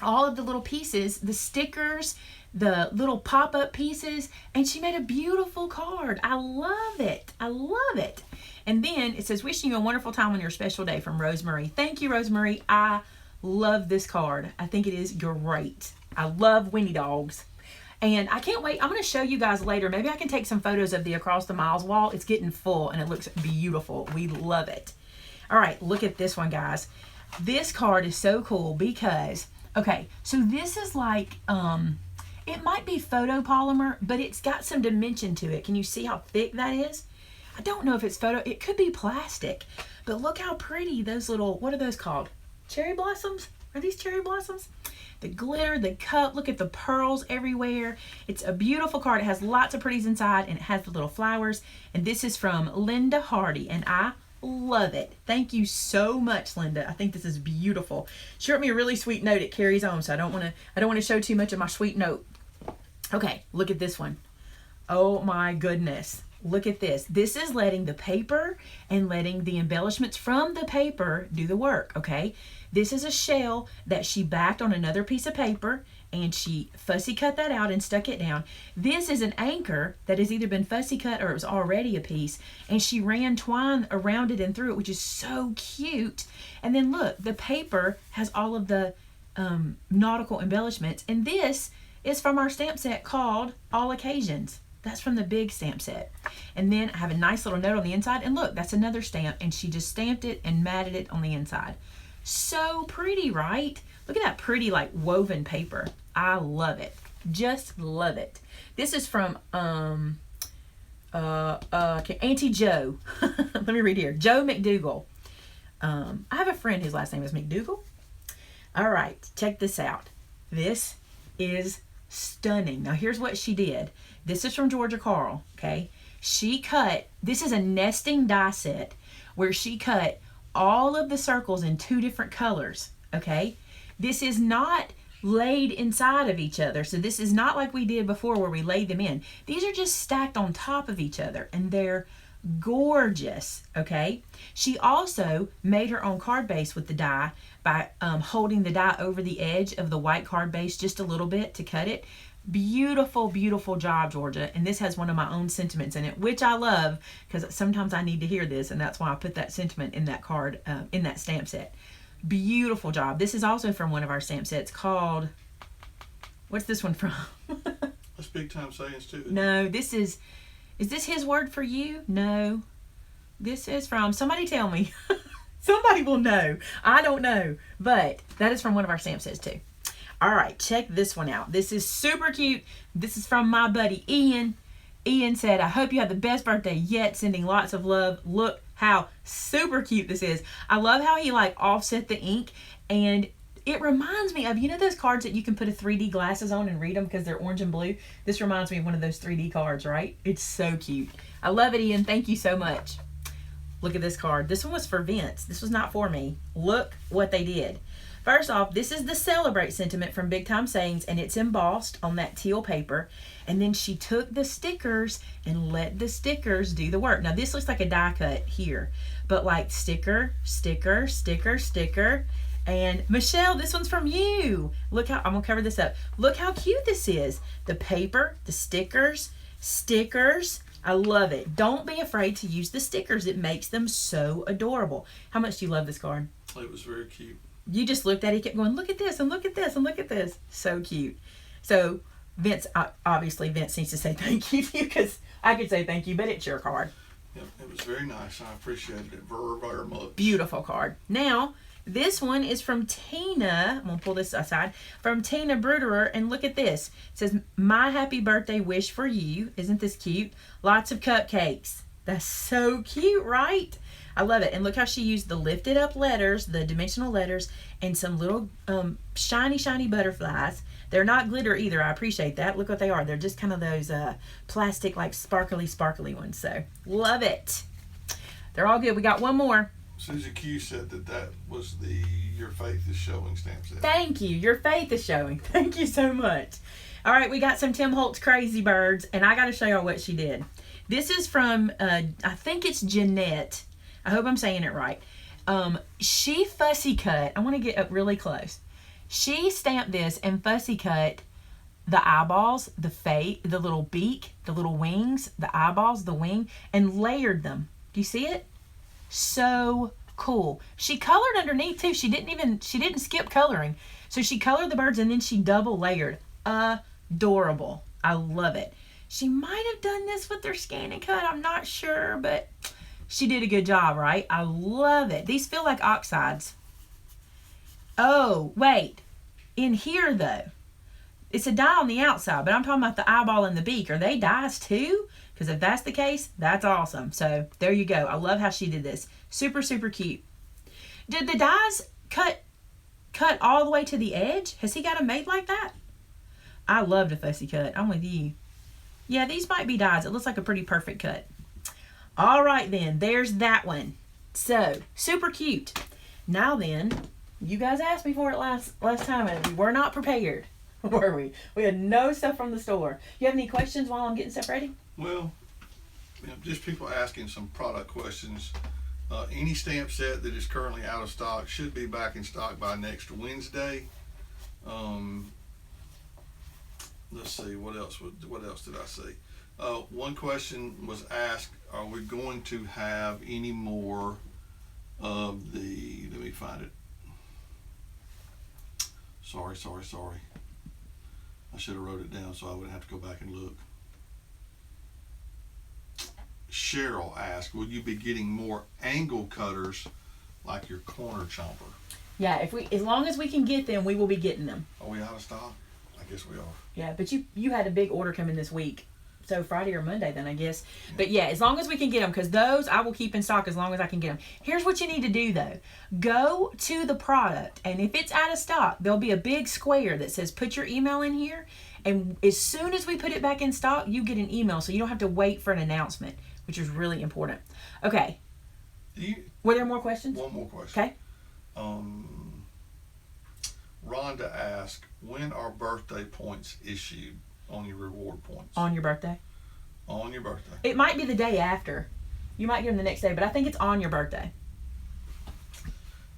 all of the little pieces, the stickers, the little pop-up pieces, and she made a beautiful card. I love it. I love it. And then it says, wishing you a wonderful time on your special day from Rosemary. Thank you, Rosemary. I love this card. I think it is great. I love Winnie dogs. And I can't wait. I'm going to show you guys later. Maybe I can take some photos of the Across the Miles wall. It's getting full and it looks beautiful. We love it. All right, look at this one, guys. This card is so cool because, okay, so this is like, it might be photopolymer, but it's got some dimension to it. Can you see how thick that is? I don't know if it's it could be plastic, but look how pretty those little, what are those called? Cherry blossoms? Are these cherry blossoms? The glitter, the cup, look at the pearls everywhere. It's a beautiful card. It has lots of pretties inside and it has the little flowers. And this is from Linda Hardy and I love it. Thank you so much, Linda. I think this is beautiful. She wrote me a really sweet note. It carries on, so I don't want to show too much of my sweet note. Okay, look at this one. Oh my goodness. Look at this. This is letting the paper and letting the embellishments from the paper do the work, okay? This is a shell that she backed on another piece of paper, and she fussy cut that out and stuck it down. This is an anchor that has either been fussy cut or it was already a piece, and she ran twine around it and through it, which is so cute. And then look, the paper has all of the nautical embellishments, and this is from our stamp set called All Occasions. That's from the big stamp set. And then I have a nice little note on the inside, and look, that's another stamp, and she just stamped it and matted it on the inside. So pretty, right? Look at that pretty, like, woven paper. I love it. Just love it. This is from Auntie Joe. Let me read here. Joe McDougal. I have a friend whose last name is McDougal. All right, check this out. This is stunning. Now, here's what she did. This is from Georgia Carl, okay? She cut, this is a nesting die set where she cut all of the circles in 2 different colors, okay? This is not laid inside of each other. So this is not like we did before where we laid them in. These are just stacked on top of each other, and they're gorgeous, okay? She also made her own card base with the die by holding the die over the edge of the white card base just a little bit to cut it. Beautiful, beautiful job, Georgia. And this has one of my own sentiments in it, which I love because sometimes I need to hear this, and that's why I put that sentiment in that card, in that stamp set. Beautiful job. This is also from one of our stamp sets called, what's this one from? That's Big Time Sayings too. No, this is this his word for you? No. This is from, somebody tell me. Somebody will know. I don't know. But that is from one of our stamp sets too. All right, check this one out. This is super cute. This is from my buddy Ian. Ian said, I hope you have the best birthday yet. Sending lots of love. Look how super cute this is. I love how he like offset the ink, and it reminds me of, you know those cards that you can put a 3D glasses on and read them because they're orange and blue? This reminds me of one of those 3D cards, right? It's so cute. I love it, Ian. Thank you so much. Look at this card. This one was for Vince. This was not for me. Look what they did. First off, this is the Celebrate sentiment from Big Time Sayings, and it's embossed on that teal paper. And then she took the stickers and let the stickers do the work. Now, this looks like a die cut here, but like sticker, sticker, sticker, sticker. And Michelle, this one's from you. Look how, I'm gonna cover this up. Look how cute this is. The paper, the stickers, stickers. I love it. Don't be afraid to use the stickers. It makes them so adorable. How much do you love this card? It was very cute. You just looked at it, kept going, look at this and look at this and look at this. So cute. So Vince, obviously Vince needs to say thank you to you, because I could say thank you, but it's your card. Yep, it was very nice. I appreciated it very, very much. Beautiful card. Now, this one is from Tina. I'm going to pull this aside. From Tina Bruderer, and look at this. It says, my happy birthday wish for you. Isn't this cute? Lots of cupcakes. That's so cute, right? I love it. And look how she used the lifted up letters, the dimensional letters, and some little shiny, shiny butterflies. They're not glitter either. I appreciate that. Look what they are. They're just kind of those plastic, like sparkly, sparkly ones. So, love it. They're all good. We got one more. Susie Q said that was the Your Faith is Showing stamp set. Thank you. Your faith is showing. Thank you so much. All right, we got some Tim Holtz Crazy Birds, and I got to show y'all what she did. This is from, I think it's Jeanette. I hope I'm saying it right. She fussy cut. I want to get up really close. She stamped this and fussy cut the eyeballs, the face, the little beak, the little wings, the eyeballs, the wing, and layered them. Do you see it? So cool. She colored underneath too. She didn't skip coloring. So she colored the birds and then she double layered. Adorable. I love it. She might have done this with her scan and cut. I'm not sure, but she did a good job, right? I love it. These feel like oxides. Oh, wait. In here, though, it's a die on the outside, but I'm talking about the eyeball and the beak. Are they dies too? Because if that's the case, that's awesome. So there you go. I love how she did this. Super, super cute. Did the dies cut all the way to the edge? Has he got them made like that? I love the fussy cut. I'm with you. Yeah, these might be dies. It looks like a pretty perfect cut. All right, then. There's that one. So, super cute. Now then, you guys asked me for it last time, and we were not prepared, were we? We had no stuff from the store. You have any questions while I'm getting stuff ready? Well, just people asking some product questions. Any stamp set that is currently out of stock should be back in stock by next Wednesday. let's see, what else did I see? One question was asked, are we going to have any more of the, let me find it. Sorry. I should have wrote it down so I wouldn't have to go back and look. Cheryl asked, will you be getting more angle cutters like your corner chomper? Yeah, as long as we can get them, we will be getting them. Are we out of stock? I guess we are. Yeah, but you had a big order come in this week. So Friday or Monday then, I guess. Yeah. But yeah, as long as we can get them, because those I will keep in stock as long as I can get them. Here's what you need to do though. Go to the product, and if it's out of stock, there'll be a big square that says put your email in here, and as soon as we put it back in stock, you get an email, so you don't have to wait for an announcement, which is really important. Okay. Were there more questions? One more question. Okay. Rhonda asked, when are birthday points issued on your reward points? On your birthday. On your birthday. It might be the day after. You might get them the next day, but I think it's on your birthday.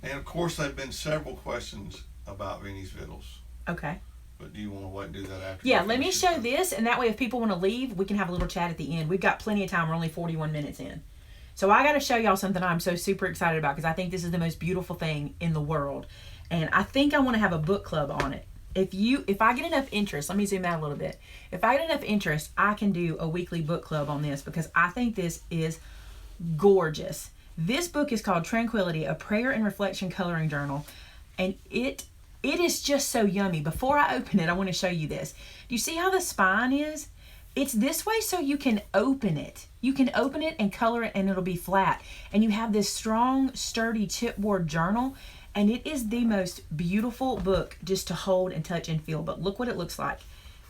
And of course, there have been several questions about Vinnie's Vittles. Okay. But do you want to wait and do that after? Yeah, let me show this, and that way if people want to leave, we can have a little chat at the end. We've got plenty of time. We're only 41 minutes in. So I got to show y'all something I'm so super excited about, because I think this is the most beautiful thing in the world. And I think I want to have a book club on it. If I get enough interest, let me zoom out a little bit. If I get enough interest, I can do a weekly book club on this, because I think this is gorgeous. This book is called Tranquility, a prayer and reflection coloring journal. And it is just so yummy. Before I open it, I want to show you this. Do you see how the spine is? It's this way so you can open it. You can open it and color it, and it'll be flat. And you have this strong, sturdy chipboard journal. And it is the most beautiful book just to hold and touch and feel. But look what it looks like.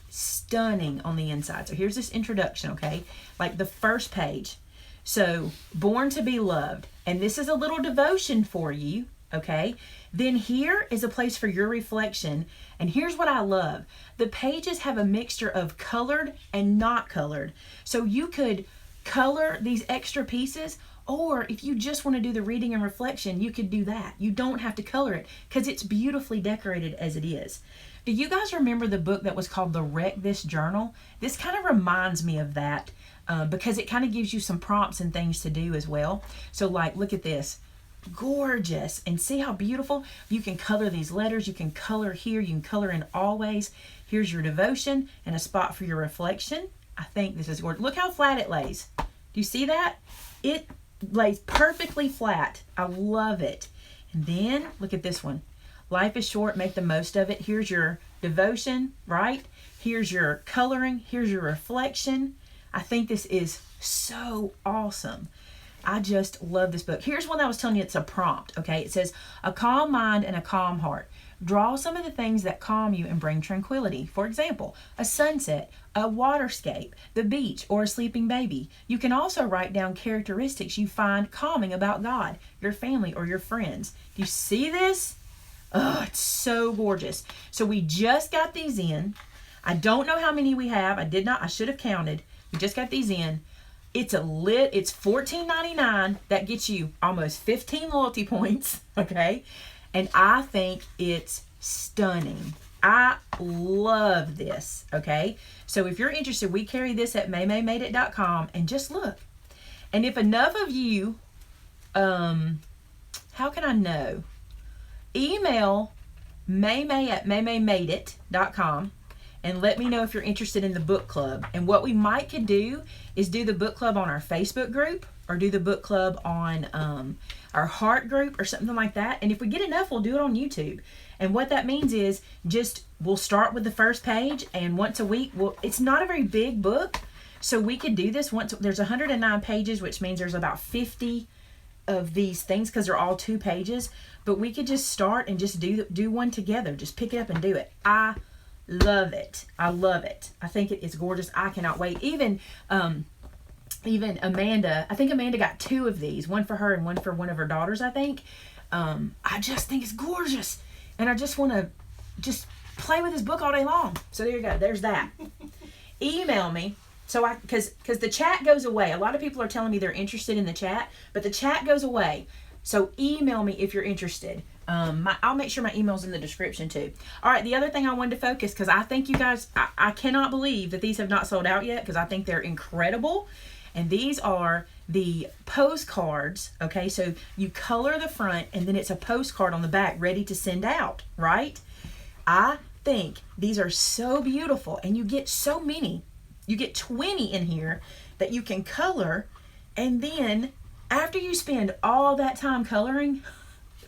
Stunning on the inside. So here's this introduction, okay? Like the first page. So, born to be loved. And this is a little devotion for you, okay? Then here is a place for your reflection. And here's what I love. The pages have a mixture of colored and not colored. So you could color these extra pieces, or if you just want to do the reading and reflection, you could do that. You don't have to color it, because it's beautifully decorated as it is. Do you guys remember the book that was called The Wreck This Journal? This kind of reminds me of that, because it kind of gives you some prompts and things to do as well. So like, look at this. Gorgeous. And see how beautiful? You can color these letters. You can color here. You can color in always. Here's your devotion and a spot for your reflection. I think this is gorgeous. Look how flat it lays. Do you see that? It lays perfectly flat. I love it. And then look at this one. Life is short, make the most of it. Here's your devotion, right? Here's your coloring. Here's your reflection. I think this is so awesome. I just love this book. Here's one I was telling you, it's a prompt, okay? It says, a calm mind and a calm heart. Draw some of the things that calm you and bring tranquility. For example, a sunset, a waterscape, the beach, or a sleeping baby. You can also write down characteristics you find calming about God, your family, or your friends. Do you see this? Oh, it's so gorgeous. So we just got these in. I don't know how many we have. I should have counted. We just got these in. It's it's $14.99. That gets you almost 15 loyalty points, okay? And I think it's stunning. I love this, okay? So if you're interested, we carry this at MaymayMadeIt.com, and just look. And if enough of you, how can I know? Email Maymay at MaymayMadeIt.com and let me know if you're interested in the book club. And what we might could do is do the book club on our Facebook group, or do the book club on our heart group or something like that. And if we get enough, we'll do it on YouTube. And what that means is we'll start with the first page, and once a week, it's not a very big book, so we could do this once. There's 109 pages, which means there's about 50 of these things, because they're all 2 pages. But we could just start and just do one together. Just pick it up and do it. I love it. I love it. I think it is gorgeous. I cannot wait. Even Amanda, I think Amanda got 2 of these, one for her and one for one of her daughters, I think. I just think it's gorgeous. And I just want to just play with this book all day long. So there you go. There's that. Email me. So because the chat goes away. A lot of people are telling me they're interested in the chat, but the chat goes away. So email me if you're interested. I'll make sure my email's in the description too. All right, the other thing I wanted to focus, because I think you guys, I cannot believe that these have not sold out yet, because I think they're incredible. And these are the postcards, okay? So you color the front, and then it's a postcard on the back ready to send out, right? I think these are so beautiful, and you get so many. You get 20 in here that you can color, and then after you spend all that time coloring,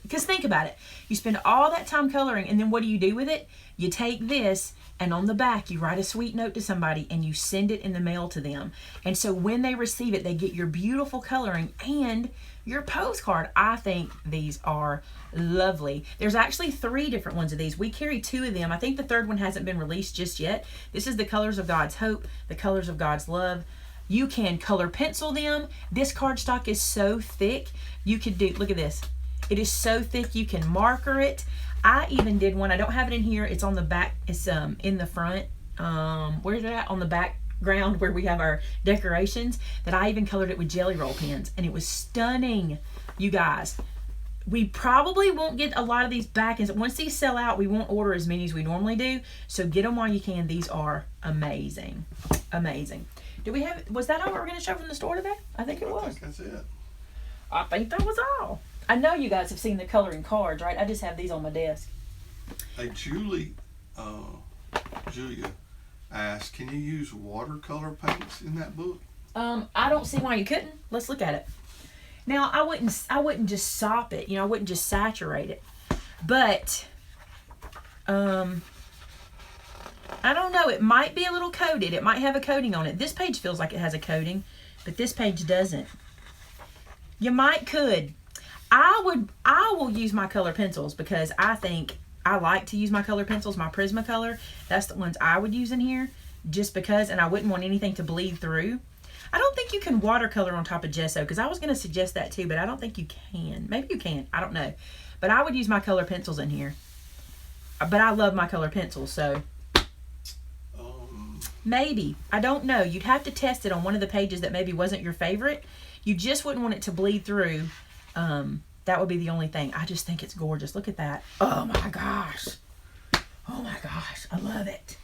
because think about it, you spend all that time coloring, and then what do you do with it? You take this, and on the back you write a sweet note to somebody, and you send it in the mail to them. And so when they receive it, they get your beautiful coloring and your postcard. I think these are lovely. There's actually 3 different ones of these. We carry 2 of them. I think the 3rd one hasn't been released just yet. This is the colors of God's hope, the colors of God's love. You can color pencil them. This cardstock is so thick. You could do, look at this. It is so thick you can marker it. I even did one. I don't have it in here. It's on the back. It's in the front. Where's it at? On the background where we have our decorations. That I even colored it with jelly roll pens, and it was stunning, you guys. We probably won't get a lot of these back, and once these sell out, we won't order as many as we normally do. So get them while you can. These are amazing, amazing. Do we have? Was that all we were going to show from the store today? I think it was. I think that's it. I think that was all. I know you guys have seen the coloring cards, right? I just have these on my desk. Hey, Julia asked, can you use watercolor paints in that book? I don't see why you couldn't. Let's look at it. Now, I wouldn't just sop it. You know, I wouldn't just saturate it. But, I don't know. It might be a little coated. It might have a coating on it. This page feels like it has a coating, but this page doesn't. You could. I will use my color pencils, because I think I like to use my color pencils, my Prismacolor. That's the ones I would use in here, just because, and I wouldn't want anything to bleed through. I don't think you can watercolor on top of gesso, because I was going to suggest that too, but I don't think you can. Maybe you can. I don't know. But I would use my color pencils in here. But I love my color pencils, so maybe. I don't know. You'd have to test it on one of the pages that maybe wasn't your favorite. You just wouldn't want it to bleed through. That would be the only thing. I just think it's gorgeous. Look at that. Oh my gosh. Oh my gosh. I love it.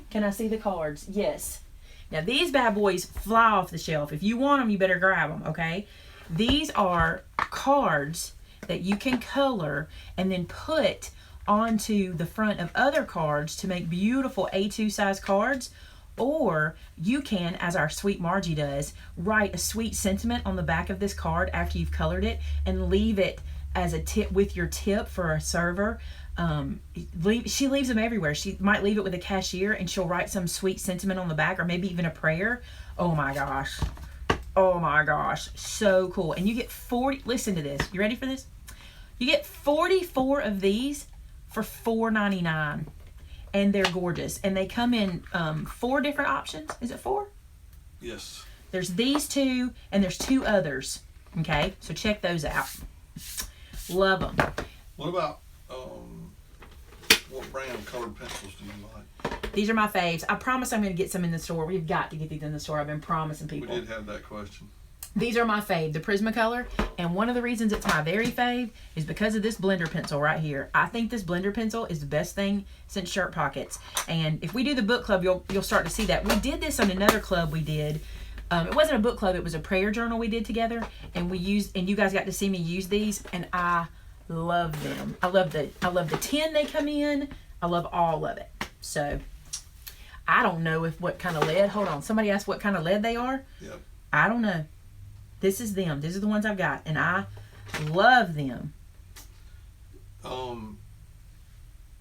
Can I see the cards? Yes. Now these bad boys fly off the shelf. If you want them, you better grab them, okay? These are cards that you can color and then put onto the front of other cards to make beautiful A2 size cards. Or you can, as our sweet Margie does, write a sweet sentiment on the back of this card after you've colored it, and leave it as a tip with your tip for a server. She leaves them everywhere. She might leave it with a cashier, and she'll write some sweet sentiment on the back, or maybe even a prayer. Oh my gosh. Oh my gosh. So cool. And you get 40, listen to this. You ready for this? You get 44 of these for $4.99. And they're gorgeous. And they come in 4 different options. Is it 4? Yes. There's these 2, and there's 2 others. Okay? So check those out. Love them. What about, what brand of colored pencils do you like? These are my faves. I promise I'm going to get some in the store. We've got to get these in the store. I've been promising people. We did have that question. These are my fave, the Prismacolor, and one of the reasons it's my very fave is because of this blender pencil right here. I think this blender pencil is the best thing since shirt pockets. And if we do the book club, you'll start to see that. We did this on another club we did. It wasn't a book club, it was a prayer journal we did together, and you guys got to see me use these, and I love them. I love the tin they come in. I love all of it. So I don't know what kind of lead. Hold on. Somebody asked what kind of lead they are. Yep. I don't know. This is them. These are the ones I've got, and I love them.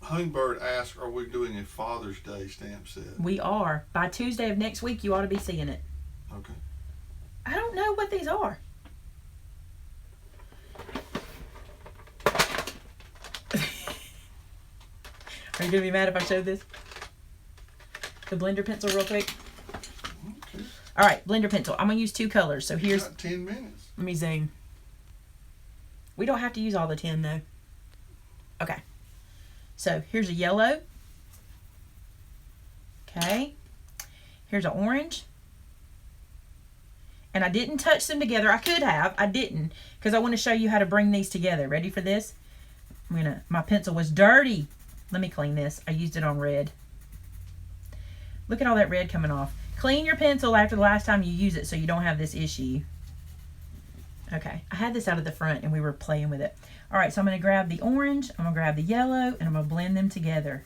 Hummingbird asked, are we doing a Father's Day stamp set? We are. By Tuesday of next week, you ought to be seeing it. Okay. I don't know what these are. Are you going to be mad if I show this? The blender pencil real quick. Okay. All right, blender pencil. I'm going to use 2 colors. So here's... Got 10 minutes. Let me zoom. We don't have to use all the 10 though. Okay. So here's a yellow. Okay. Here's an orange. And I didn't touch them together. I could have. I didn't. Because I want to show you how to bring these together. Ready for this? My pencil was dirty. Let me clean this. I used it on red. Look at all that red coming off. Clean your pencil after the last time you use it so you don't have this issue. Okay, I had this out of the front and we were playing with it. All right, so I'm going to grab the orange, I'm going to grab the yellow, and I'm going to blend them together.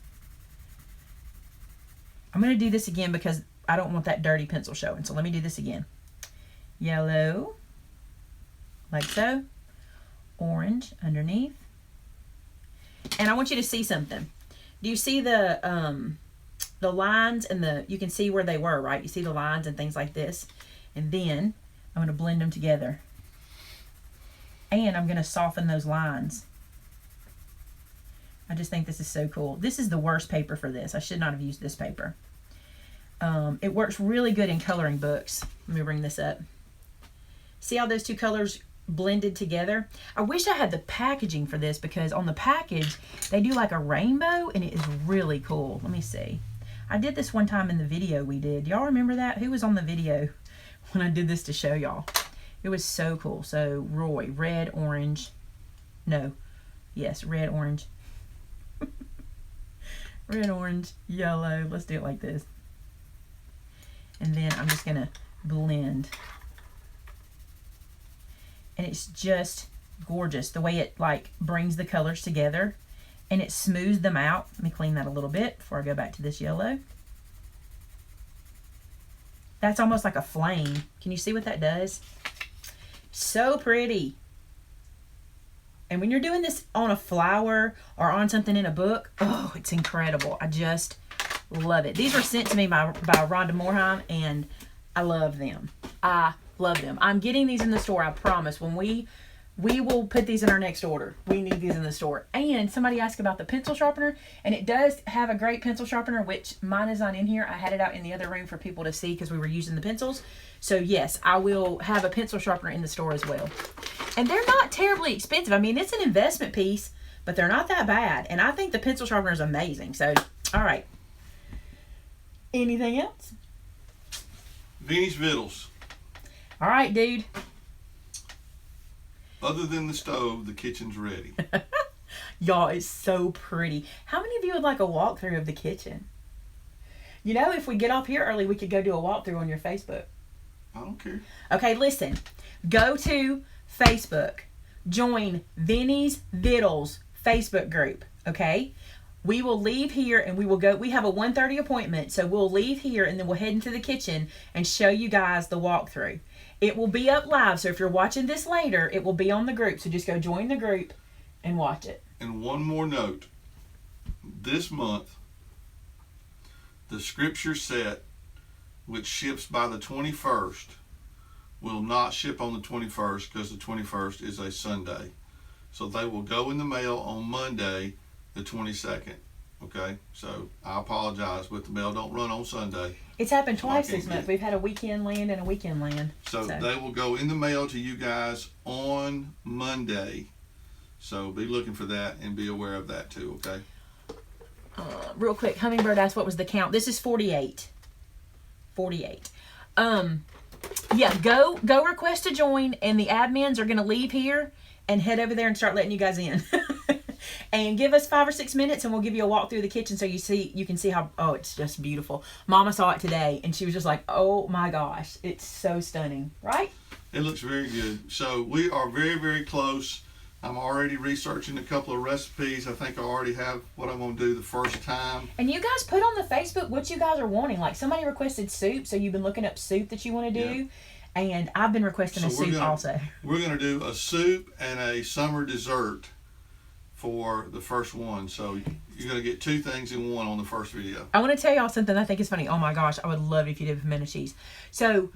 I'm going to do this again because I don't want that dirty pencil showing. So let me do this again. Yellow, like so. Orange underneath. And I want you to see something. Do you see the lines and you can see where they were, right? You see the lines and things like this. And then I'm going to blend them together. And I'm going to soften those lines. I just think this is so cool. This is the worst paper for this. I should not have used this paper. It works really good in coloring books. Let me bring this up. See how those two colors blended together? I wish I had the packaging for this because on the package, they do like a rainbow and it is really cool. Let me see. I did this one time in the video we did. Y'all remember that? Who was on the video when I did this to show y'all? It was so cool. So Roy, red, orange. No. Yes, red, orange. Red, orange, yellow. Let's do it like this. And then I'm just going to blend. And it's just gorgeous the way it like brings the colors together and it smooths them out. Let me clean that a little bit before I go back to this yellow. That's almost like a flame. Can you see what that does? So pretty. And when you're doing this on a flower or on something in a book, oh, it's incredible. I just love it. These were sent to me by Rhonda Moorheim, and I love them. I love them. I'm getting these in the store, I promise. When we will put these in our next order. We need these in the store. And somebody asked about the pencil sharpener, and it does have a great pencil sharpener, which mine is not in here. I had it out in the other room for people to see because we were using the pencils. So yes, I will have a pencil sharpener in the store as well. And they're not terribly expensive. I mean, it's an investment piece, but they're not that bad. And I think the pencil sharpener is amazing. So, all right. Anything else? Vinnie's Vittles. All right, dude. Other than the stove, the kitchen's ready. Y'all, it's so pretty. How many of you would like a walkthrough of the kitchen? You know, if we get off here early, we could go do a walkthrough on your Facebook. I don't care. Okay, listen. Go to Facebook. Join Vinnie's Vittles Facebook group. Okay? We will leave here and we will go. We have a 1:30 appointment, so we'll leave here and then we'll head into the kitchen and show you guys the walkthrough. It will be up live, so if you're watching this later, it will be on the group. So just go join the group and watch it. And one more note. This month, the scripture set, which ships by the 21st, will not ship on the 21st because the 21st is a Sunday. So they will go in the mail on Monday, the 22nd. Okay, so I apologize, but the mail don't run on Sunday. It's happened twice this month. We've had a weekend land and a weekend land. So they will go in the mail to you guys on Monday. So be looking for that and be aware of that too, okay? Real quick, Hummingbird asked what was the count. This is 48. 48. Yeah, go request to join, and the admins are going to leave here and head over there and start letting you guys in. And give us 5 or 6 minutes and we'll give you a walk through the kitchen so you can see how, oh, it's just beautiful. Mama saw it today and she was just like, oh my gosh, it's so stunning, right? It looks very good. So we are very, very close. I'm already researching a couple of recipes. I think I already have what I'm going to do the first time. And you guys put on the Facebook what you guys are wanting. Like somebody requested soup, so you've been looking up soup that you want to do. Yeah. And I've been requesting a soup also. We're going to do a soup and a summer dessert for the first one. So you're going to get 2 things in one on the first video. I want to tell y'all something I think is funny. Oh my gosh, I would love it if you did pimento cheese. So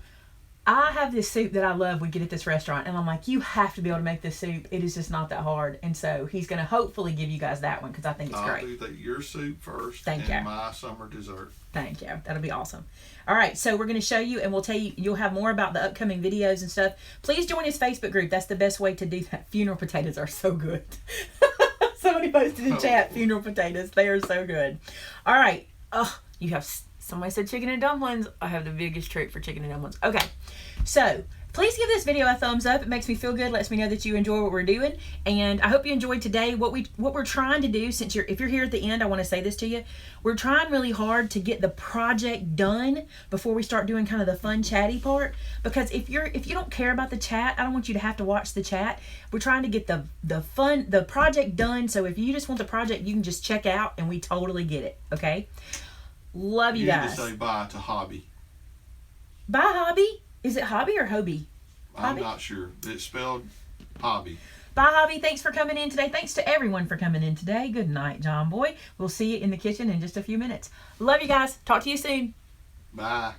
I have this soup that I love we get at this restaurant, and I'm like, you have to be able to make this soup. It is just not that hard. And so he's going to hopefully give you guys that one because I think it's great. I'll do your soup first. Thank you. My summer dessert. Thank you. That'll be awesome. All right, so we're going to show you, and we'll tell you, you'll have more about the upcoming videos and stuff. Please join his Facebook group. That's the best way to do that. Funeral potatoes are so good. Somebody posted in chat, funeral potatoes. They are so good. All right. Oh, you have, somebody said chicken and dumplings. I have the biggest trick for chicken and dumplings. Okay. So, Please give this video a thumbs up. It makes me feel good, lets me know that you enjoy what we're doing. And I hope you enjoyed today. What we're trying to do, since if you're here at the end, I want to say this to you. We're trying really hard to get the project done before we start doing kind of the fun chatty part. Because if you don't care about the chat, I don't want you to have to watch the chat. We're trying to get the project done. So if you just want the project, you can just check out and we totally get it. Okay? Love you guys. You need to say bye to Hobby. Bye, Hobby. Is it Hobby or Hobie? I'm not sure. It's spelled Hobby. Bye, Hobby. Thanks for coming in today. Thanks to everyone for coming in today. Good night, John Boy. We'll see you in the kitchen in just a few minutes. Love you guys. Talk to you soon. Bye.